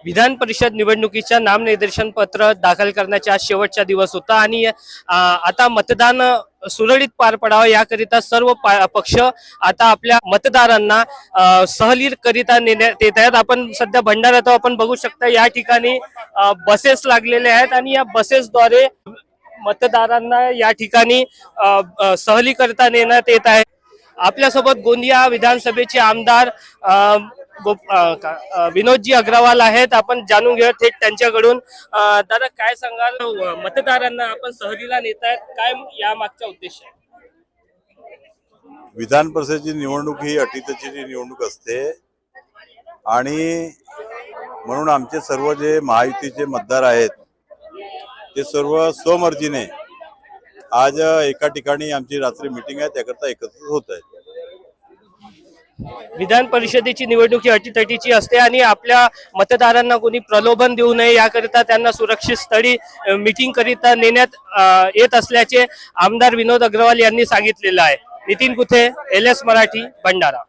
विधान परिषद निवडणुकीच्या नामनिर्देशन पत्र दाखल करण्याचा आज शेवटचा दिवस होता आणि आता मतदान सुरळीत पार पडावं याकरिता सर्व पक्ष आता आपल्या मतदारांना सहलीकरिता नेण्यात येत आहेत। आपण सध्या भंडाऱ्यात आपण बघू शकता या ठिकाणी बसेस लागलेले आहेत आणि या बसेसद्वारे मतदारांना या ठिकाणी सहलीकरिता नेण्यात येत आहे। आपल्यासोबत गोंदिया विधानसभेचे आमदार विनोदजी अग्रवाल आहेत। आपण जाणून घेऊया थेट त्यांच्याकडून। दादा काय सांगाल, मतदारांना आपण सहलीला नेत आहेत, काय या मागचा उद्देश आहे? विधान परिषदेची निवडणूक ही अटीतटीची निवडणूक असते आणि म्हणून आमचे सर्व जे महायुतीचे मतदार आहेत ते सर्व स्वमर्जीने आज एका ठिकाणी आमची रात्री मीटिंग आहे त्याकरता एकत्रित होत आहेत। विधान परिषदेची निवडणूक ही अटीतटीची असते आणि आपल्या मतदारांना कोणी प्रलोभन देऊ नये याकरिता त्यांना सुरक्षित स्थळी मीटिंग करिता नेण्यात येत असल्याचे आमदार विनोद अग्रवाल यांनी सांगितलेलं आहे। नितीन कुथे, LS मराठी, भंडारा।